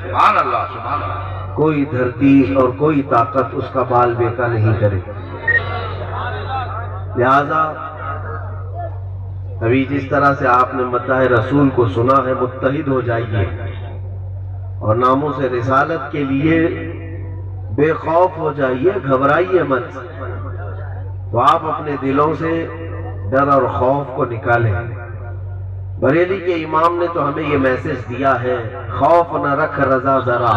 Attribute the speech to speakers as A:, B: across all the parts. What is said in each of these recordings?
A: سبحان اللہ سبحان اللہ۔
B: کوئی دھرتی اور کوئی طاقت اس کا بال بیکا نہیں کرے۔ لہذا ابھی جس طرح سے آپ نے مداح رسول کو سنا ہے، متحد ہو جائیے اور ناموس رسالت کے لیے بے خوف ہو جائیے، گھبرائیے مت۔ تو آپ اپنے دلوں سے ڈر اور خوف کو نکالیں۔ بریلی کے امام نے تو ہمیں یہ میسج دیا ہے، خوف نہ رکھ رضا ذرا،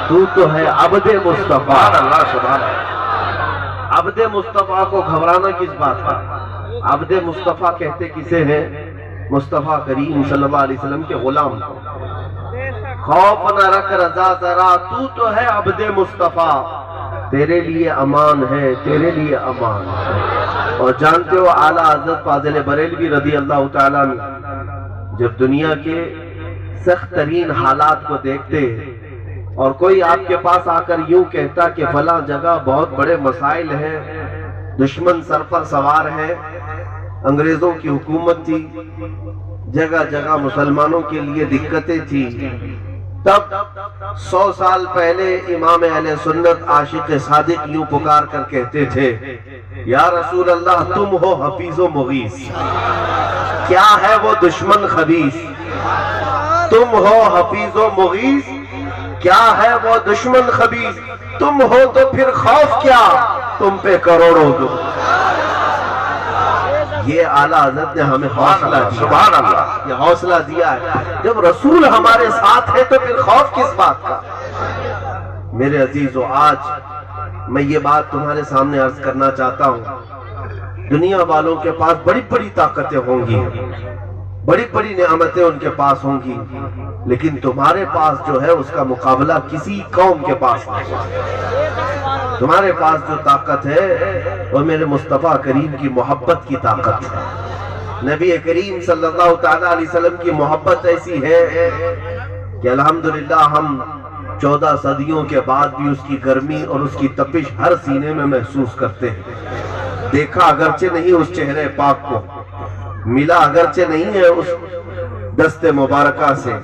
B: تو ہے عبد مصطفیٰ۔
A: اللہ سبحان اللہ۔
B: عبد مصطفیٰ کو گھبرانا کس بات کا؟ عبد مصطفیٰ کہتے کسے ہیں؟ مصطفیٰ کریم صلی اللہ علیہ وسلم کے غلام۔ خوف نہ رکھ رضا ذرا، تو ہے عبد مصطفیٰ، تیرے لیے امان ہے، تیرے لیے امان ہے۔ اور جانتے ہو اعلیٰ حضرت فاضل بریلوی رضی اللہ تعالیٰ عنہ جب دنیا کے سخت ترین حالات کو دیکھتے اور کوئی آپ کے پاس آ کر یوں کہتا کہ فلاں جگہ بہت بڑے مسائل ہیں، دشمن سر پر سوار ہے، انگریزوں کی حکومت تھی، جگہ جگہ مسلمانوں کے لیے دقتیں تھی، تب 100 سال پہلے امام اہل سنت عاشق صادق یوں پکار کر کہتے تھے، یا رسول اللہ تم ہو حفیظ و مغیث، کیا ہے وہ دشمن خبیث؟ تم ہو حفیظ و مغیث، کیا ہے وہ دشمن خبیث؟ تم ہو تو پھر خوف کیا، تم پہ کروڑوں دو۔ یہ اعلیٰ حضرت نے ہمیں حوصلہ دیا،
A: سبحان اللہ۔
B: یہ حوصلہ دیا ہے، جب رسول ہمارے ساتھ ہے تو پھر خوف کس بات کا؟ میرے عزیزو، آج میں یہ بات تمہارے سامنے عرض کرنا چاہتا ہوں، دنیا والوں کے پاس بڑی بڑی طاقتیں ہوں گی، بڑی بڑی نعمتیں ان کے پاس ہوں گی، لیکن تمہارے پاس جو ہے اس کا مقابلہ کسی قوم کے پاس نہیں۔ تمہارے پاس جو طاقت ہے وہ میرے مصطفیٰ کریم کی محبت کی طاقت ہے۔ نبی کریم صلی اللہ تعالیٰ علیہ وسلم کی محبت ایسی ہے کہ الحمدللہ ہم 14 صدیوں کے بعد بھی اس کی گرمی اور اس کی تپش ہر سینے میں محسوس کرتے ہیں۔ دیکھا اگرچہ نہیں اس چہرے پاک کو، ملا اگرچہ نہیں ہے اس دست مبارکہ سے،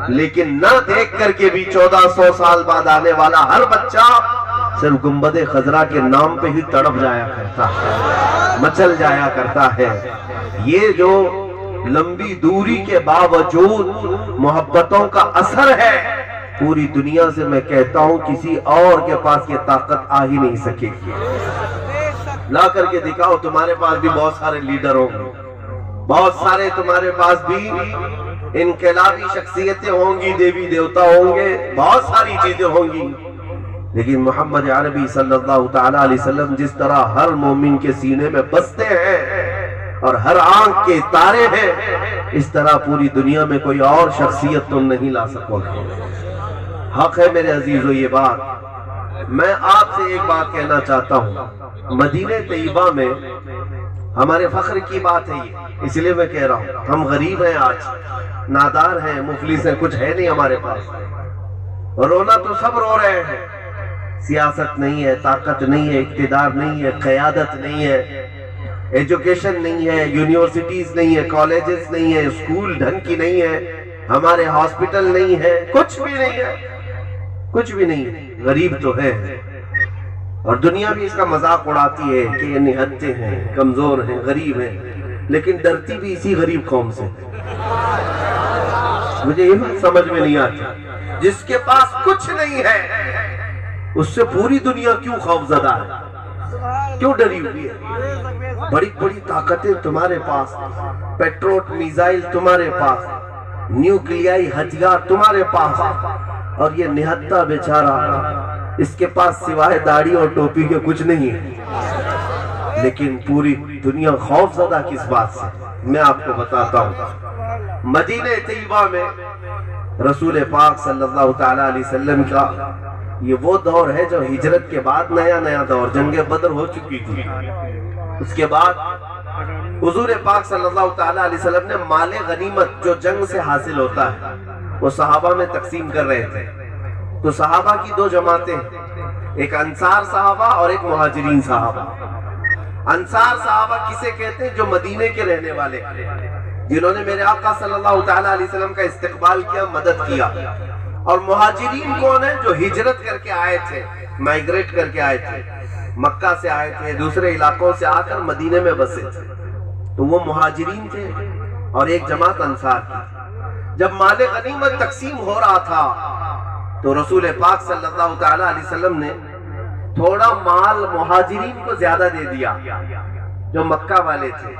B: لیکن نہ دیکھ کر کے بھی 1400 سال بعد آنے والا ہر بچہ صرف گنبد خضرا کے نام پہ ہی تڑپ جایا کرتا ہے، مچل جایا کرتا ہے۔ یہ جو لمبی دوری کے باوجود محبتوں کا اثر ہے، پوری دنیا سے میں کہتا ہوں کسی اور کے پاس یہ طاقت آ ہی نہیں سکے گی۔ لا کر کے دکھاؤ، تمہارے پاس بھی بہت سارے لیڈر ہوں گے، بہت سارے تمہارے پاس بھی انقلابی شخصیتیں ہوں گی، دیوی دیوتا ہوں گے، بہت ساری چیزیں ہوں گی، لیکن محمد عربی صلی اللہ تعالیٰ علیہ وسلم جس طرح ہر مومن کے سینے میں بستے ہیں اور ہر آنکھ کے تارے ہیں، اس طرح پوری دنیا میں کوئی اور شخصیت تم نہیں لا سکو گے۔ حق ہے میرے عزیزو یہ بات۔ میں آپ سے ایک بات کہنا چاہتا ہوں، مدینہ طیبہ میں ہمارے فخر کی بات ہے یہ، اس لیے میں کہہ رہا ہوں، ہم غریب ہیں، آج نادار ہیں، مفلس ہیں، کچھ ہے نہیں ہمارے پاس۔ رونا تو سب رو رہے ہیں، سیاست نہیں ہے، طاقت نہیں ہے، اقتدار نہیں ہے، قیادت نہیں ہے، ایجوکیشن نہیں ہے، یونیورسٹیز نہیں ہے، کالجز نہیں ہے، اسکول ڈھنگ کی نہیں ہے، ہمارے ہاسپٹل نہیں ہے، کچھ بھی نہیں ہے، کچھ بھی نہیں ہے، غریب تو ہے۔ اور دنیا بھی اس کا مذاق اڑاتی ہے کہ یہ نہتے ہیں، کمزور ہیں، غریب ہیں، لیکن ڈرتی بھی اسی غریب قوم سے۔ مجھے یہ بات سمجھ میں نہیں آتی، جس کے پاس کچھ نہیں ہے اس سے پوری دنیا کیوں خوفزدہ ہے، کیوں ڈری ہوئی ہے؟ بڑی بڑی طاقتیں تمہارے پاس، پیٹروٹ میزائل تمہارے پاس، نیوکلیائی ہتھیار تمہارے پاس، اور یہ نہتا بیچارہ اس کے پاس سوائے داڑھی اور ٹوپی کے کچھ نہیں ہے، لیکن پوری دنیا خوف زدہ کس بات سے؟ میں آپ کو بتاتا ہوں، مدینہ طیبہ میں رسول پاک صلی اللہ تعالیٰ علیہ وسلم کا یہ وہ دور ہے جو ہجرت کے بعد نیا نیا دور، جنگ بدر ہو چکی تھی، اس کے بعد حضور پاک صلی اللہ تعالیٰ علیہ وسلم نے مال غنیمت جو جنگ سے حاصل ہوتا ہے وہ صحابہ میں تقسیم کر رہے تھے۔ تو صحابہ کی دو جماعتیں، ایک انصار صحابہ اور ایک مہاجرین صحابہ۔ انصار صحابہ کسے کہتے ہیں؟ جو مدینے کے رہنے والے، جنہوں نے میرے آقا صلی اللہ تعالیٰ علیہ وسلم کا استقبال کیا، مدد کیا، اور مہاجرین کون ہیں؟ جو ہجرت کر کے آئے تھے، مائگریٹ کر کے آئے تھے، مکہ سے آئے تھے، دوسرے علاقوں سے آ کر مدینے میں بسے تھے، تو وہ مہاجرین تھے اور ایک جماعت انصار کی۔ جب مال غنیمت تقسیم ہو رہا تھا تو رسول پاک صلی اللہ تعالی علیہ وسلم نے تھوڑا مال مہاجرین کو زیادہ دے دیا جو مکہ والے تھے،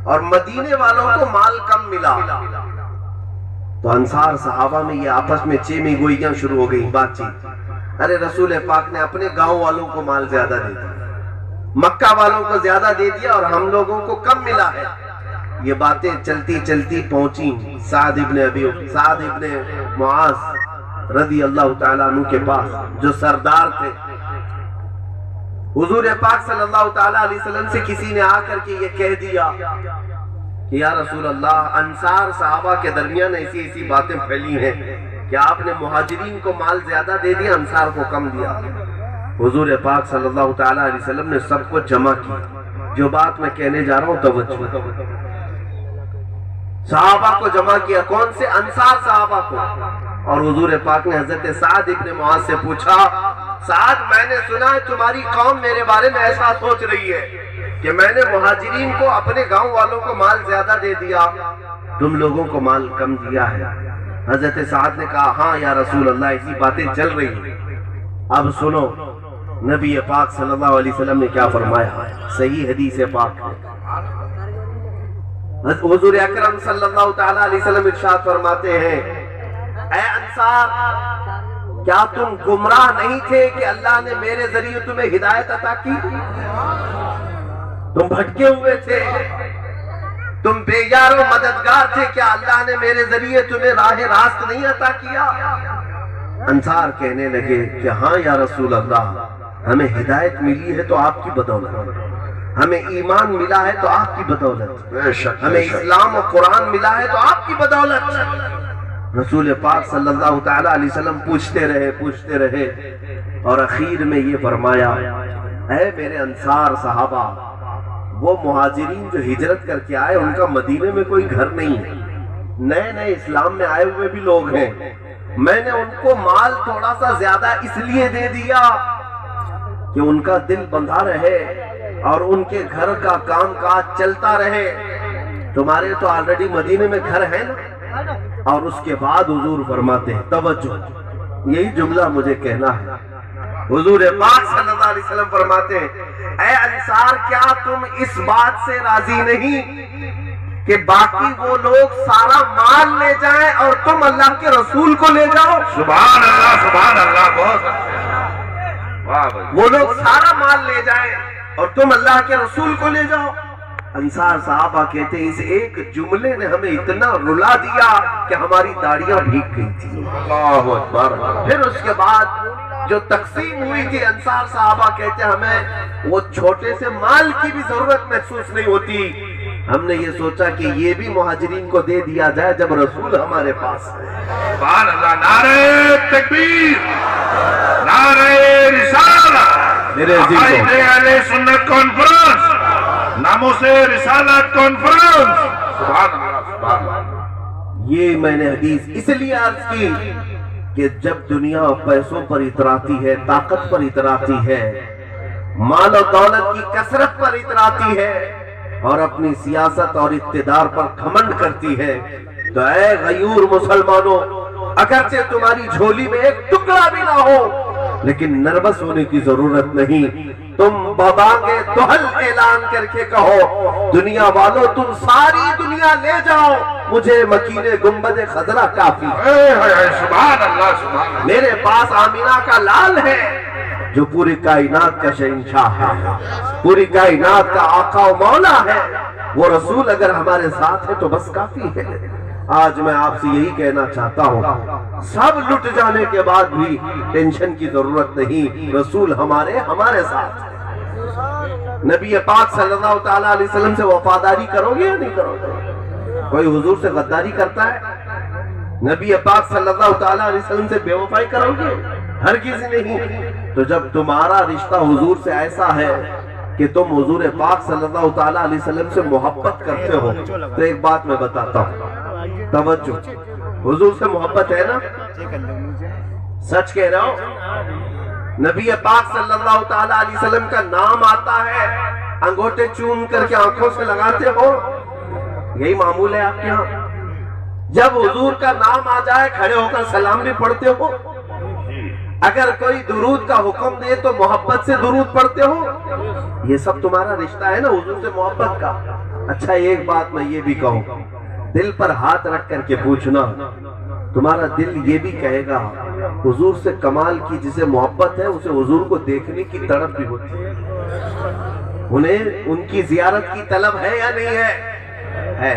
B: اور مدینے والوں کو مال کم ملا۔ تو انصار صحابہ میں یہ آپس میں چیمی گوئیاں شروع ہو گئی، بات چیت، ارے رسول پاک نے اپنے گاؤں والوں کو مال زیادہ دے دیا، مکہ والوں کو زیادہ دے دیا اور ہم لوگوں کو کم ملا ہے۔ یہ باتیں چلتی چلتی پہنچی سعد ابن معاذ رضی اللہ تعالیٰ عنہ کے پاس، جو سردار تھے۔ حضور پاک صلی اللہ تعالیٰ علیہ وسلم سے کسی نے آ کر کے یہ کہہ دیا کہ یا رسول اللہ، انصار صحابہ کے درمیان ایسی باتیں پھیلی ہیں کہ آپ نے مہاجرین کو مال زیادہ دے دیا، انصار کو کم دیا۔ حضور پاک صلی اللہ تعالیٰ علیہ وسلم نے سب کو جمع کی۔ جو بات میں کہنے جا رہا ہوں توجہ، صحابہ کو جمع کیا، کون سے؟ انصار صحابہ کو۔ اور حضور پاک نے حضرت سعد ابن معاذ سے پوچھا، سعد میں نے سنا ہے تمہاری قوم میرے بارے میں ایسا سوچ رہی ہے کہ میں نے مہاجرین کو اپنے گاؤں والوں کو مال زیادہ دے دیا، تم لوگوں کو مال کم دیا ہے۔ حضرت سعد نے کہا ہاں یا رسول اللہ، ایسی باتیں چل رہی ہیں۔ اب سنو نبی پاک صلی اللہ علیہ وسلم نے کیا فرمایا، صحیح حدیث پاک ہے۔ حضور اکرم صلی اللہ تعالیٰ علیہ وسلم ارشاد فرماتے ہیں، اے انصار، کیا تم گمراہ نہیں تھے کہ اللہ نے میرے ذریعے تمہیں ہدایت عطا کی؟ تم بھٹکے ہوئے تھے، تم بے یار و مددگار تھے، کیا اللہ نے میرے ذریعے تمہیں راہ راست نہیں عطا کیا؟ انصار کہنے لگے کہ ہاں یا رسول اللہ، ہمیں ہدایت ملی ہے تو آپ کی بدولت، ہمیں ایمان ملا ہے تو آپ کی بدولت، ہمیں اسلام و قرآن ملا ہے تو آپ کی بدولت۔ رسول پاک صلی اللہ تعالیٰ علیہ وسلم پوچھتے رہے اور اخیر میں یہ فرمایا، اے میرے انصار صحابہ، وہ مہاجرین جو ہجرت کر کے آئے ان کا مدینے میں کوئی گھر نہیں ہے، نئے نئے اسلام میں آئے ہوئے بھی لوگ ہیں، میں نے ان کو مال تھوڑا سا زیادہ اس لیے دے دیا کہ ان کا دل بندھا رہے اور ان کے گھر کا کام کاج چلتا رہے۔ تمہارے تو آلریڈی مدینے میں گھر ہے نا۔ اور اس کے بعد حضور فرماتے ہیں، توجہ، یہی جملہ مجھے کہنا ہے۔ حضور پاک صلی اللہ علیہ وسلم فرماتے ہیں، اے انصار، کیا تم اس بات سے راضی نہیں کہ باقی وہ لوگ سارا مال لے جائیں اور تم اللہ کے رسول کو لے جاؤ؟
A: سبحان اللہ، سبحان اللہ، بہت واہ بھائی۔
B: وہ لوگ سارا مال لے جائیں اور تم اللہ کے رسول کو لے جاؤ۔ انصار صحابہ کہتے ہیں، اس ایک جملے نے ہمیں اتنا رلا دیا کہ ہماری داڑیاں بھیگ گئی تھی۔
A: اللہ اکبر۔
B: پھر اس کے بعد جو تقسیم ہوئی تھی، انصار صحابہ کہتے ہیں ہمیں وہ چھوٹے سے مال کی بھی ضرورت محسوس نہیں ہوتی، ہم نے یہ سوچا کہ یہ بھی مہاجرین کو دے دیا جائے جب رسول ہمارے پاس ہے۔
A: سبحان اللہ، نعرہ تکبیر، نعرہ رسالت۔
B: میرے عزیزوں،
A: اہل سنت کانفرنس، ناموں سے رسالت کانفرنس۔ سبحان اللہ، سبحان اللہ۔
B: یہ میں نے حدیث اس لیے عرض کی کہ جب دنیا پیسوں پر اتراتی ہے، طاقت پر اتراتی ہے، مال و دولت کی کثرت پر اتراتی ہے اور اپنی سیاست اور اقتدار پر گھمنڈ کرتی ہے، تو اے غیور مسلمانوں، اگرچہ تمہاری جھولی میں ایک ٹکڑا بھی نہ ہو لیکن نروس ہونے کی ضرورت نہیں۔ تم بابانگے دہل اعلان کر کے کہو، دنیا والوں تم ساری دنیا لے جاؤ، مجھے مکین گنبد خضرا کافی ہے۔
A: سبحان اللہ، سبحان اللہ۔
B: میرے پاس آمینہ کا لال ہے جو پوری کائنات کا شہنشاہ ہے، پوری کائنات کا آقا و مولا ہے۔ وہ رسول اگر ہمارے ساتھ ہے تو بس کافی ہے۔ آج میں آپ سے یہی کہنا چاہتا ہوں، سب لٹ جانے کے بعد بھی ٹینشن کی ضرورت نہیں، رسول ہمارے ساتھ ہے۔ نبی پاک صلی اللہ تعالیٰ علیہ وسلم سے وفاداری کرو گے یا نہیں کرو گے؟ کوئی حضور سے غداری کرتا ہے؟ نبی پاک صلی اللہ تعالیٰ علیہ وسلم سے بے وفائی کرو گے؟ ہرگز نہیں۔ تو جب تمہارا رشتہ حضور سے ایسا ہے کہ تم حضور پاک صلی اللہ تعالیٰ علیہ وسلم سے محبت کرتے ہو، تو ایک بات میں بتاتا ہوں، توجہ، حضور سے محبت ہے نا؟ سچ کہہ رہا ہوں؟ نبی پاک صلی اللہ تعالی علیہ وسلم کا نام آتا ہے، انگوٹھے چوم کر کے آنکھوں سے لگاتے ہو؟ یہی معمول ہے آپ کے ہاں؟ جب حضور کا نام آ جائے کھڑے ہو کر سلام بھی پڑھتے ہو؟ اگر کوئی درود کا حکم دے تو محبت سے درود پڑھتے ہو؟ یہ سب تمہارا رشتہ ہے نا حضور سے محبت کا۔ اچھا ایک بات میں یہ بھی کہوں، دل پر ہاتھ رکھ کر کے پوچھنا، تمہارا دل یہ بھی کہے گا حضور سے کمال کی جسے محبت ہے اسے حضور کو دیکھنے کی تڑپ بھی ہوتی ہے، انہیں ان کی زیارت کی طلب ہے یا نہیں ہے؟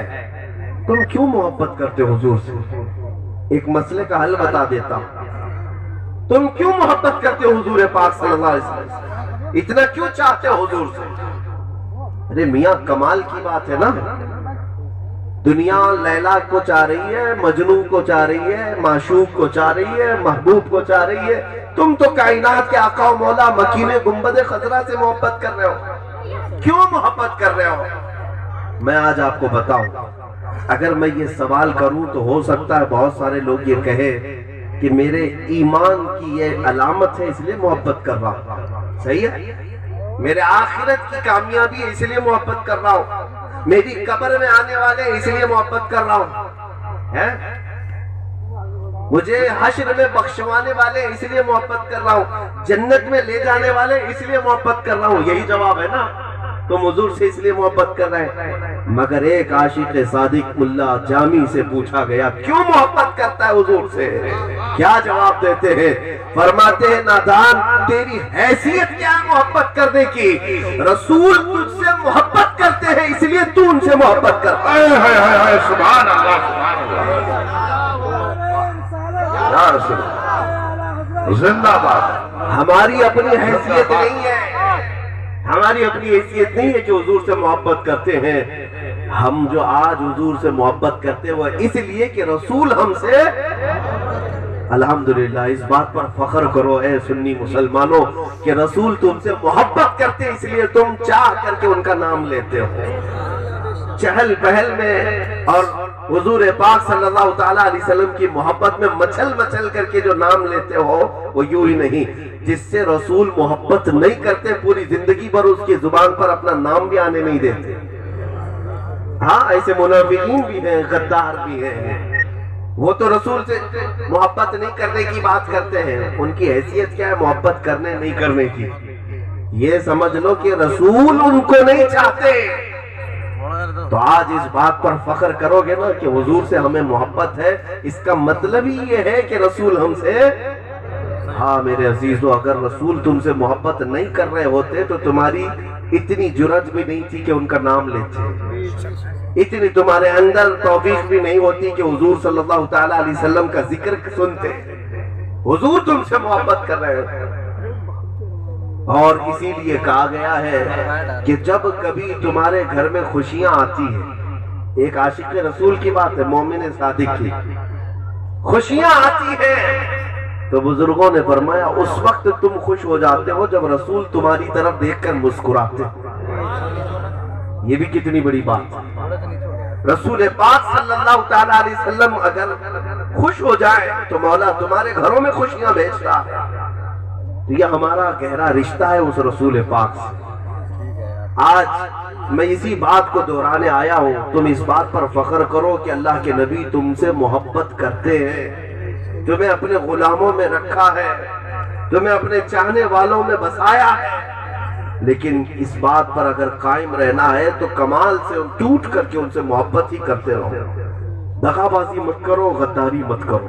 B: تم کیوں محبت کرتے ہو حضور سے؟ ایک مسئلے کا حل بتا دیتا ہوں، تم کیوں محبت کرتے ہو حضور پاک صلی اللہ علیہ وسلم؟ اتنا کیوں چاہتے ہو حضور سے؟ ارے میاں کمال کی بات ہے نا، دنیا لیلا کو چاہ رہی ہے، مجنون کو چاہ رہی ہے، معشوق کو چاہ رہی ہے، محبوب کو چاہ رہی ہے، تم تو کائنات کے آقا و مولا مکین گنبد خضرا سے محبت کر رہے ہو، کیوں محبت کر رہے ہو؟ میں آج آپ کو بتاؤں، اگر میں یہ سوال کروں تو ہو سکتا ہے بہت سارے لوگ یہ کہے کہ میرے ایمان کی یہ علامت ہے اس لیے محبت کر رہا ہوں، صحیح ہے؟ میرے آخرت کی کامیابی ہے اس لیے محبت کر رہا ہوں، میری قبر میں آنے والے اس لیے محبت کر رہا ہوں، مجھے حشر میں بخشوانے والے اس لیے محبت کر رہا ہوں، جنت میں لے جانے والے اس لیے محبت کر رہا ہوں۔ یہی جواب ہے نا، تم حضور سے اس لیے محبت کر رہے ہیں۔ مگر ایک عاشق صادق ملا جامی سے پوچھا گیا کیوں محبت کرتا ہے حضور سے؟ کیا جواب دیتے ہیں؟ فرماتے ہیں نادان تیری حیثیت کیا ہے محبت کرنے کی؟ رسول تجھ سے محبت کرتے ہیں اس لیے تو ان سے محبت کرتا ہے۔
A: سبحان اللہ سبحان اللہ، زندہ باد۔
B: ہماری اپنی حیثیت نہیں ہے، ہماری اپنی حیثیت نہیں ہے کہ حضور سے محبت کرتے ہیں۔ ہم جو آج حضور سے محبت کرتے ہیں وہ اس لیے کہ رسول ہم سے، الحمدللہ اس بات پر فخر کرو اے سنی مسلمانوں کہ رسول تم سے محبت کرتے اس لیے تم چاہ کر کے ان کا نام لیتے ہو۔ چہل پہل میں اور حضور پاک صلی اللہ تعالیٰ علیہ وسلم کی محبت میں مچل مچل کر کے جو نام لیتے ہو وہ یوں ہی نہیں، جس سے رسول محبت نہیں کرتے پوری زندگی بھر اس کی زبان پر اپنا نام بھی آنے نہیں دیتے۔ ہاں ایسے منافقین بھی ہیں، غدار بھی ہیں، وہ تو رسول سے محبت نہیں کرنے کی بات کرتے ہیں، ان کی حیثیت کیا ہے محبت کرنے نہیں کرنے کی؟ یہ سمجھ لو کہ رسول ان کو نہیں چاہتے۔ تو آج اس بات پر فخر کرو گے نا کہ حضور سے ہمیں محبت ہے، اس کا مطلب ہی یہ ہے کہ رسول ہم سے، ہاں میرے عزیزو اگر رسول تم سے محبت نہیں کر رہے ہوتے تو تمہاری اتنی جرأت بھی نہیں تھی کہ ان کا نام لیتے، اتنی تمہارے اندر توفیق بھی نہیں ہوتی کہ حضور صلی اللہ تعالیٰ علیہ وسلم کا ذکر سنتے۔ حضور تم سے محبت کر رہے ہیں، اور اسی لیے کہا گیا ہے کہ جب کبھی تمہارے گھر میں خوشیاں آتی ہیں، ایک عاشق رسول کی بات ہے، مومن صادق کی، خوشیاں آتی ہیں تو بزرگوں نے فرمایا اس وقت تم خوش ہو جاتے ہو جب رسول تمہاری طرف دیکھ کر مسکراتے۔ یہ بھی کتنی بڑی بات ہے، رسول پاک صلی اللہ تعالیٰ علیہ وسلم اگر خوش ہو جائے تو مولا تمہارے گھروں میں خوشیاں بھیجتا ہے۔ تو یہ ہمارا گہرا رشتہ ہے اس رسول پاک سے۔ آج میں اسی بات کو دہرانے آیا ہوں، تم اس بات پر فخر کرو کہ اللہ کے نبی تم سے محبت کرتے ہیں، تمہیں اپنے غلاموں میں رکھا ہے، تمہیں اپنے چاہنے والوں میں بسایا ہے۔ لیکن اس بات پر اگر قائم رہنا ہے تو کمال سے ٹوٹ کر کے ان سے محبت ہی کرتے رہو، دغا بازی مت کرو، غداری مت کرو،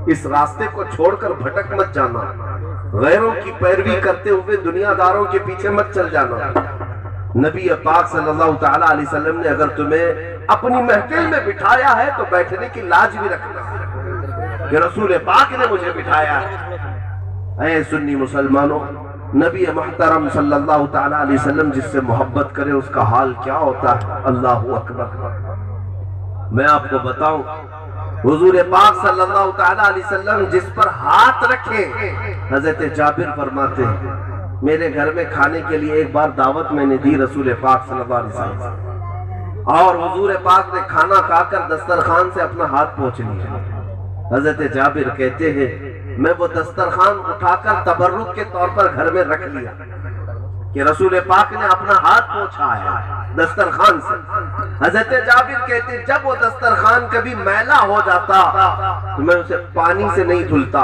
B: اس راستے کو چھوڑ کر بھٹک مت جانا، غیروں کی پیروی کرتے ہوئے دنیا داروں کے پیچھے مت چل جانا۔ نبی پاک صلی اللہ تعالیٰ علیہ وسلم نے اگر تمہیں اپنی محفل میں بٹھایا ہے تو بیٹھنے کی لاج بھی رکھنا کہ رسول پاک نے مجھے بٹھایا ہے۔ اے سنی مسلمانوں، نبی محترم صلی اللہ تعالیٰ علیہ وسلم جس سے محبت کرے اس کا حال کیا ہوتا ہے؟ اللہ اکبر۔ میں آپ کو بتاؤں، حضور پاک صلی اللہ تعالیٰ علیہ وسلم جس پر ہاتھ رکھے، حضرت جابر فرماتے ہیں میرے گھر میں کھانے کے لیے ایک بار دعوت میں نے دی رسول پاک صلی اللہ علیہ وسلم، اور حضور پاک نے کھانا کھا کر دسترخوان سے اپنا ہاتھ پوچھ لیا، حضرت جابر کہتے ہیں میں وہ دسترخوان اٹھا کر تبرک کے طور پر گھر میں رکھ لیا کہ رسول پاک نے اپنا ہاتھ پوچھا ہے دسترخوان سے۔ حضرت جابر کہتے ہیں جب وہ دسترخوان کبھی میلا ہو جاتا تو میں اسے پانی سے نہیں دھلتا،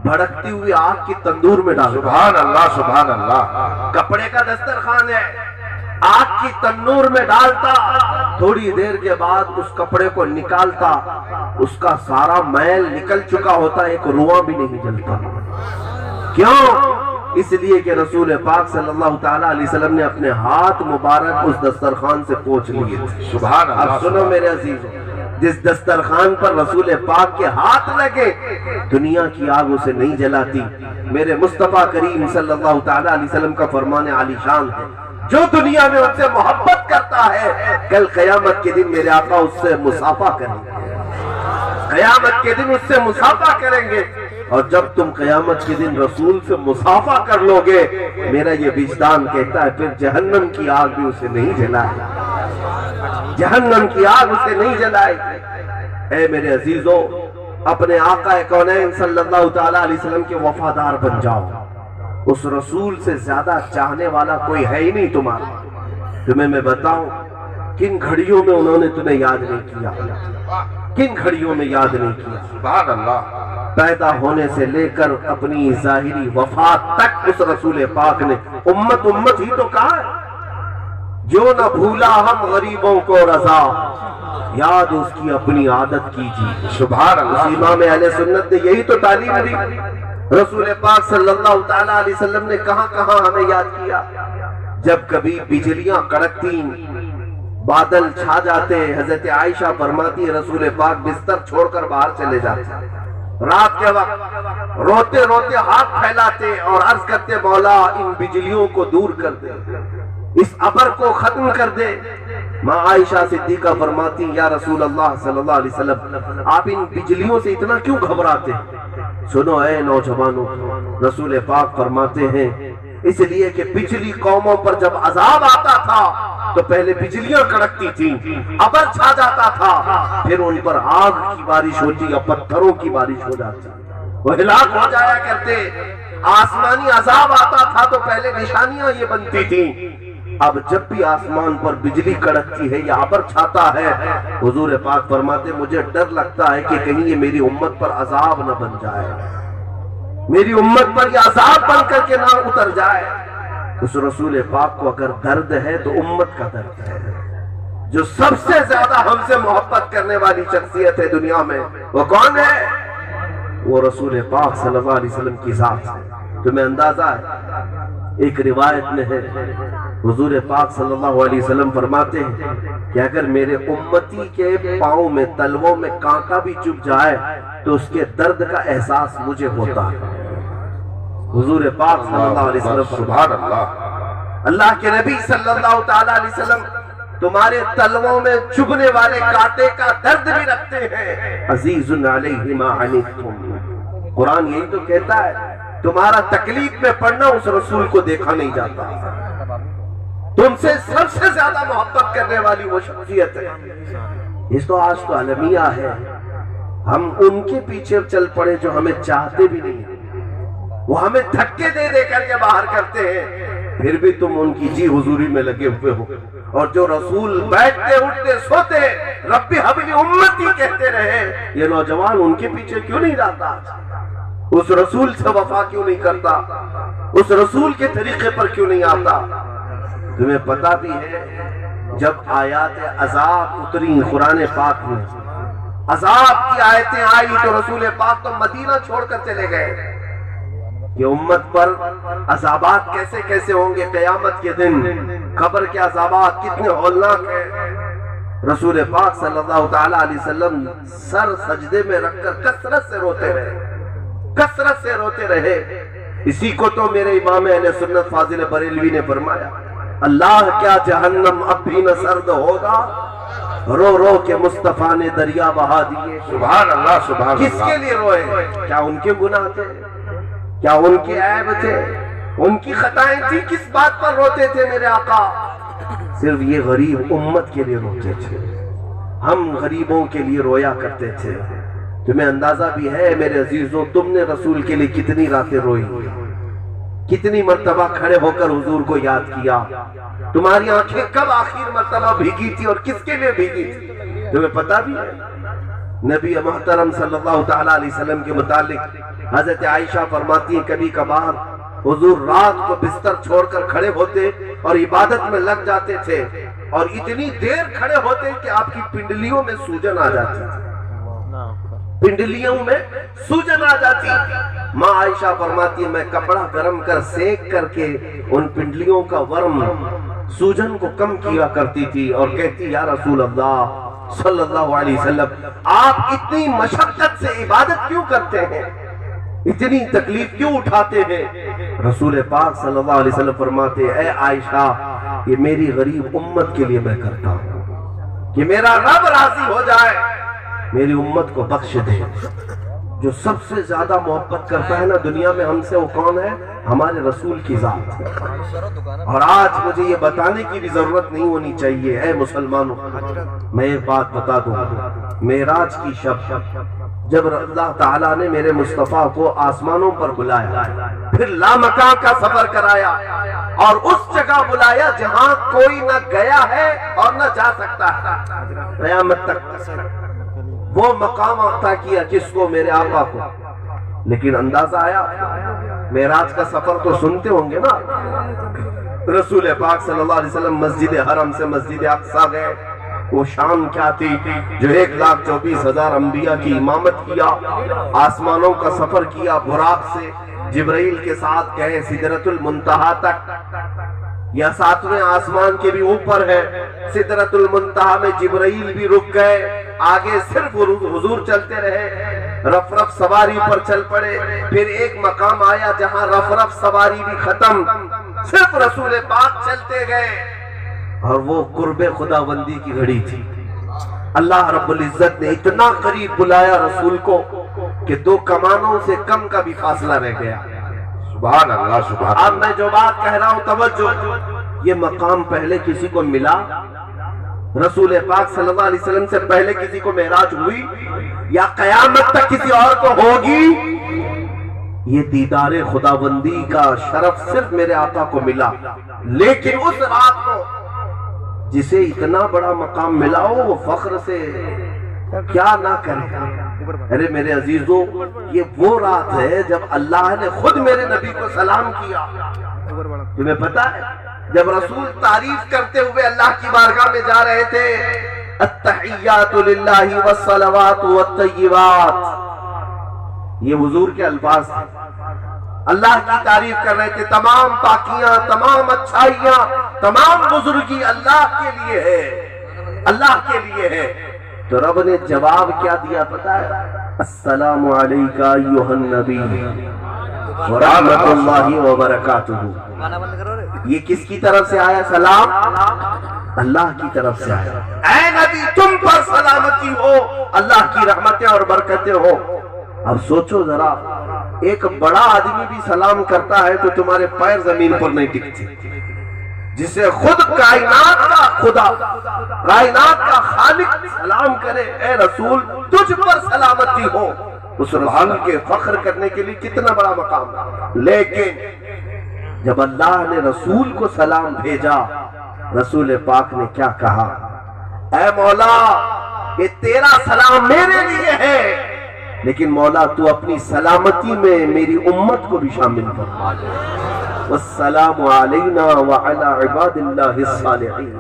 B: بھڑکتی ہوئی آگ کی تندور میں ڈالتا۔
A: سبحان اللہ سبحان اللہ۔
B: کپڑے کا دسترخوان ہے، آگ کی تندور میں ڈالتا، تھوڑی دیر کے بعد اس کپڑے کو نکالتا، اس کا سارا میل نکل چکا ہوتا، ایک رواں بھی نہیں جلتا۔ کیوں؟ اس لیے کہ رسول پاک صلی اللہ تعالیٰ علیہ وسلم نے اپنے ہاتھ مبارک اس دسترخوان سے پوچھ لیے تھے۔
A: سبحان اللہ۔
B: اب سنو میرے عزیزوں، جس دسترخوان پر رسول پاک کے ہاتھ لگے دنیا کی آگ اسے نہیں جلاتی۔ میرے مصطفیٰ کریم صلی اللہ تعالیٰ علیہ وسلم کا فرمان عالی شان ہے، جو دنیا میں ان سے محبت کرتا ہے کل قیامت کے دن میرے آقا اس سے مصافحہ کریں گے، قیامت کے دن اس سے مصافحہ کریں گے۔ اور جب تم قیامت کے دن رسول سے مصافحہ کر لو گے، میرا یہ وجدان کہتا ہے پھر جہنم کی آگ بھی اسے نہیں جلائے، جہنم کی آگ اسے نہیں جلائے۔ اے میرے عزیزوں، اپنے آقا کونین صلی اللہ تعالیٰ علیہ وسلم کے وفادار بن جاؤ۔ اس رسول سے زیادہ چاہنے والا کوئی ہے ہی نہیں تمہارا۔ تمہیں میں بتاؤں کن گھڑیوں میں انہوں نے تمہیں یاد نہیں کیا، کن گھڑیوں میں یاد نہیں کیا۔
A: سبحان اللہ۔
B: پیدا ہونے سے لے کر اپنی ظاہری وفات تک اس رسول پاک نے امت امت ہی تو کہا ہے۔ جو نہ بھولا ہم غریبوں کو رضا، یاد اس کی اپنی عادت کیجیے۔
A: سبحان اللہ۔
B: اس امام اہل سنت نے یہی تو تعلیم دی۔ رسول پاک صلی اللہ تعالیٰ علیہ وسلم نے کہاں کہاں ہمیں یاد کیا؟ جب کبھی بجلیاں کڑکتی، بادل چھا جاتے، حضرت عائشہ فرماتی رسول پاک بستر چھوڑ کر باہر چلے جاتے، رات کے وقت روتے روتے ہاتھ پھیلاتے اور عرض کرتے مولا ان بجلیوں کو دور کر دے، اس ابر کو ختم کر دے۔ ماں عائشہ صدیقہ فرماتی یا رسول اللہ صلی اللہ علیہ وسلم آپ ان بجلیوں سے اتنا کیوں گھبراتے؟ سنو اے نوجوانوں، رسول پاک فرماتے ہیں اس لیے کہ پچھلی قوموں پر جب عذاب آتا تھا تو پہلے بجلیاں کڑکتی تھیں، ابر چھا جاتا تھا، پھر ان پر آگ کی بارش ہوتی یا پتھروں کی بارش ہو جاتی، وہ ہلاک ہو جایا کرتے۔ آسمانی عذاب آتا تھا تو پہلے نشانیاں یہ بنتی تھیں، اب جب بھی آسمان پر بجلی کڑکتی ہے یا ابر چھاتا ہے، حضور پاک فرماتے مجھے ڈر لگتا ہے کہ کہیں یہ میری امت پر عذاب نہ بن جائے، میری امت پر یہ عذاب بن کر کے نہ اتر جائے۔ اس رسول پاک کو اگر درد ہے تو امت کا درد ہے۔ جو سب سے زیادہ ہم سے محبت کرنے والی شخصیت ہے دنیا میں وہ کون ہے؟ وہ رسول پاک صلی اللہ علیہ وسلم کی ذات ہے۔ تمہیں اندازہ ہے ایک روایت میں ہے حضور پاک صلی اللہ علیہ وسلم فرماتے ہیں کہ اگر میرے امتی کے پاؤں میں تلووں میں کانٹا بھی چبھ جائے تو اس کے درد کا احساس مجھے ہوتا ہے۔ حضور پاک صلی اللہ علیہ وسلم
A: سبحان اللہ۔
B: اللہ کے نبی صلی اللہ تعالیٰ علیہ وسلم تمہارے تلووں میں چبھنے والے کانٹے کا درد بھی رکھتے ہیں۔ عزیز علیہ ما عنتم، قرآن یہی تو کہتا ہے تمہارا تکلیف میں پڑنا اس رسول کو دیکھا نہیں جاتا۔ تم سے سب سے زیادہ محبت کرنے والی وہ شخصیت ہے۔ اس تو آج تو المیہ ہے، ہم ان کے پیچھے چل پڑے جو ہمیں چاہتے بھی نہیں، وہ ہمیں دھکے دے دے کر کے باہر کرتے ہیں، پھر بھی تم ان کی جی حضوری میں لگے ہوئے ہو۔ اور جو رسول بیٹھتے اٹھتے سوتے رب حب لی امتی کہتے رہے، یہ نوجوان ان کے پیچھے کیوں نہیں جاتا؟ اس رسول سے وفا کیوں نہیں کرتا؟ اس رسول کے طریقے پر کیوں نہیں آتا؟ تمہیں پتا بھی ہے جب آیات عذاب اتری قرآن پاک میں، عذاب کی آیتیں آئی تو رسول پاک تو مدینہ چھوڑ کر چلے گئے کہ امت پر عذابات کیسے کیسے ہوں گے قیامت کے دن، قبر کے عذابات کتنے ہولناک ہیں۔ رسول پاک صلی اللہ تعالیٰ علیہ وسلم سر سجدے میں رکھ کر کثرت سے روتے رہے، کثرت سے روتے رہے۔ اسی کو تو میرے امام اہل سنت فاضل بریلوی نے فرمایا اللہ کیا جہنم اب بھی نہ سرد ہوگا، رو رو کے مصطفیٰ نے دریا بہا دیے۔
A: سبحان اللہ سبحان اللہ۔
B: کس کے لیے روئے؟ کیا ان کے گناہ تھے؟ کیا ان کے عیب تھے؟ ان کی خطائیں تھی؟ کس بات پر روتے تھے میرے آقا؟ صرف یہ غریب امت کے لیے روتے تھے، ہم غریبوں کے لیے رویا کرتے تھے۔ تمہیں اندازہ بھی ہے میرے عزیزوں تم نے رسول کے لیے کتنی راتیں روئی، کتنی مرتبہ کھڑے ہو کر حضور کو یاد کیا، تمہاری آنکھیں کب آخر مرتبہ بھیگی تھی اور کس کے لیے بھیگی تھی تمہیں پتا بھی ہے؟ نبی محترم صلی اللہ تعالیٰ علیہ وسلم کے متعلق حضرت عائشہ فرماتی ہیں کبھی کبھار حضور رات کو بستر چھوڑ کر کھڑے ہوتے اور عبادت میں لگ جاتے تھے اور اتنی دیر کھڑے ہوتے کہ آپ کی پنڈلیوں میں سوجن آ جاتی تھی، پنڈلیوں میں سوجن آ جاتی۔ ماں عائشہ فرماتی ہے میں کپڑا گرم کر سینک کر کے ان پنڈلیوں کا ورم سوجن کو کم کیا کرتی تھی اور کہتی یا رسول اللہ صلی اللہ علیہ وسلم آپ اتنی مشقت سے عبادت کیوں کرتے ہیں، اتنی تکلیف کیوں اٹھاتے ہیں؟ رسول پاک صلی اللہ علیہ وسلم فرماتے اے عائشہ یہ میری غریب امت کے لیے میں کرتا ہوں کہ میرا رب راضی ہو جائے، میری امت کو بخش دے۔ جو سب سے زیادہ محبت کرتا ہے نا دنیا میں ہم سے وہ کون ہے؟ ہمارے رسول کی ذات۔ اور آج مجھے یہ بتانے کی بھی ضرورت نہیں ہونی چاہیے اے مسلمانوں، میں ایک بات بتا دوں، معراج کی شب جب اللہ تعالیٰ نے میرے مصطفیٰ کو آسمانوں پر بلایا، پھر لامکان کا سفر کرایا اور اس جگہ بلایا جہاں کوئی نہ گیا ہے اور نہ جا سکتا ہے قیامت تک، وہ مقام عطا کیا کس کو؟ میرے آقا کو۔ لیکن اندازہ آیا معراج کا سفر تو سنتے ہوں گے نا، رسول پاک صلی اللہ علیہ وسلم مسجد حرم سے مسجد اقصی گئے، وہ شام کیا تھی جو 1,24,000 انبیاء کی امامت کیا، آسمانوں کا سفر کیا، براق سے جبرائیل کے ساتھ گئے سدرۃ المنتہا تک، یا 7ویں آسمان کے بھی اوپر ہے، سدرۃ المنتہا میں جبرائیل بھی رک گئے، آگے صرف حضور چلتے رہے، رف رف سواری پر چل پڑے، پھر ایک مقام آیا جہاں رف رف سواری بھی ختم، صرف رسول پاک چلتے گئے، اور وہ قرب خداوندی کی گھڑی تھی۔ اللہ رب العزت نے اتنا قریب بلایا رسول کو کہ 2 کمانوں سے کم کا بھی فاصلہ رہ گیا۔
A: سبحان اللہ سبحان اللہ۔
B: اب میں جو بات کہہ رہا ہوں توجہ، یہ مقام پہلے کسی کو ملا؟ رسول پاک صلی اللہ علیہ وسلم سے پہلے کسی کو معراج ہوئی یا قیامت تک کسی اور کو ہوگی؟ یہ دیدار خداوندی کا شرف صرف میرے آقا کو ملا، لیکن اس رات کو جسے اتنا بڑا مقام ملا ہو وہ فخر سے کیا نہ کرے۔ ارے میرے عزیزوں یہ وہ رات ہے جب اللہ نے خود میرے نبی کو سلام کیا۔ تمہیں پتا ہے جب رسول تعریف کرتے ہوئے اللہ کی بارگاہ میں جا رہے تھے، التحیات للہ والصلوات والطیبات، یہ حضور کے الفاظ تھے، اللہ کی تعریف کر رہے تھے، تمام پاکیاں، تمام اچھائیاں، تمام بزرگی اللہ کے لیے ہے، اللہ کے لیے ہے۔ تو رب نے جواب کیا دیا پتا ہے؟ السلام علیکہ ایھا النبی ورحمۃ اللہ وبرکاتہ۔ یہ کس کی طرف سے آیا سلام؟ اللہ کی طرف سے آیا، اے نبی تم پر سلامتی ہو، اللہ کی رحمتیں اور برکتیں ہو۔ اب سوچو ذرا، ایک بڑا آدمی بھی سلام کرتا ہے تو تمہارے پیر زمین پر نہیں ٹکتے، جسے خود کائنات کا خدا، کائنات کا خالق سلام کرے، اے رسول تجھ پر سلامتی ہو، اس رسول کے فخر کرنے کے لیے کتنا بڑا مقام۔ لیکن جب اللہ نے رسول کو سلام بھیجا، رسول پاک نے کیا کہا؟ اے مولا یہ تیرا سلام میرے لیے ہے، لیکن مولا تو اپنی سلامتی میں میری امت کو بھی شامل فرما دے۔ والسلام علینا وعلی عباد اللہ الصالحین۔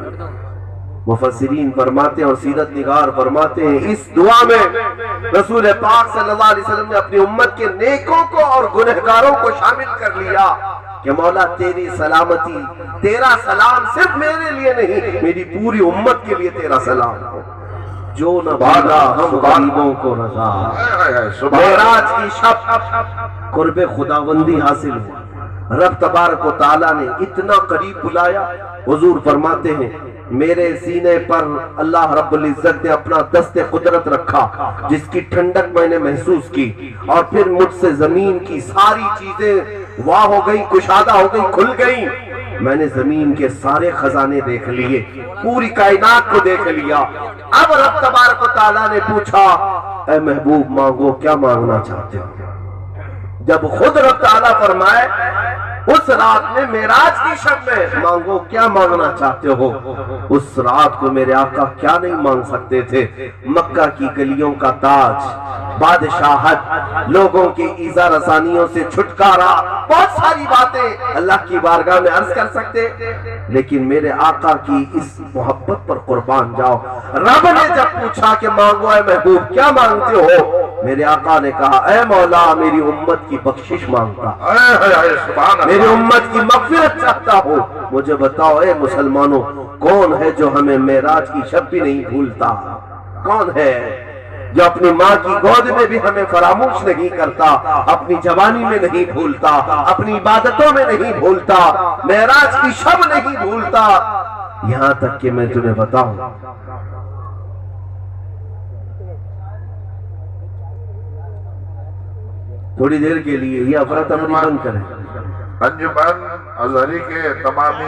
B: مفسرین فرماتے ہیں اور سیرت نگار فرماتے ہیں اس دعا میں رسول پاک صلی اللہ علیہ وسلم نے اپنی امت کے نیکوں کو اور گنہگاروں کو شامل کر لیا کہ مولا تیری سلامتی، تیرا سلام صرف میرے لیے نہیں، میری پوری امت کے لیے تیرا سلام ہو۔ جو نہ بھاگا ہم غریبوں کو رضا، معراج کی شب قرب خداوندی حاصل ہو، رب تبارک و تعالیٰ نے اتنا قریب بلایا۔ حضور فرماتے ہیں میرے سینے پر اللہ رب العزت نے اپنا دست قدرت رکھا جس کی ٹھنڈک میں نے محسوس کی، اور پھر مجھ سے زمین کی ساری چیزیں واہ ہو گئی، کشادہ ہو گئی، کھل گئی۔ میں نے زمین کے سارے خزانے دیکھ لیے، پوری کائنات کو دیکھ لیا۔ اب رب تبارک و تعالیٰ نے پوچھا اے محبوب مانگو کیا مانگنا چاہتے ہو۔ جب خود رب تعالیٰ فرمائے اس رات میں معراج کی شب میں مانگو کیا مانگنا چاہتے ہو، اس رات کو میرے آقا کیا نہیں مانگ سکتے تھے؟ مکہ کی گلیوں کا تاج، بادشاہت، لوگوں کی ایذا رسانیوں سے چھٹکارا، بہت ساری باتیں اللہ کی بارگاہ میں عرض کر سکتے، لیکن میرے آقا کی اس محبت پر قربان جاؤ۔ رب نے جب پوچھا کہ مانگو اے محبوب کیا مانگتے ہو، میرے آقا نے کہا اے مولا میری امت کی بخشش مانگتا،
A: سبحان
B: میری
A: اللہ،
B: امت کی مغفرت چاہتا ہوں۔ مجھے بتاؤ اے مسلمانوں، کون ہے جو ہمیں معراج کی شب بھی نہیں بھولتا؟ کون ہے جو اپنی ماں کی گود میں بھی ہمیں فراموش نہیں کرتا، اپنی جوانی میں نہیں بھولتا، اپنی عبادتوں میں نہیں بھولتا، معراج کی شب نہیں بھولتا؟ یہاں تک کہ میں تمہیں بتاؤں، تھوڑی دیر کے لیے یہ افراتفری بند کریں۔
A: انجمن ازہری کے تمامی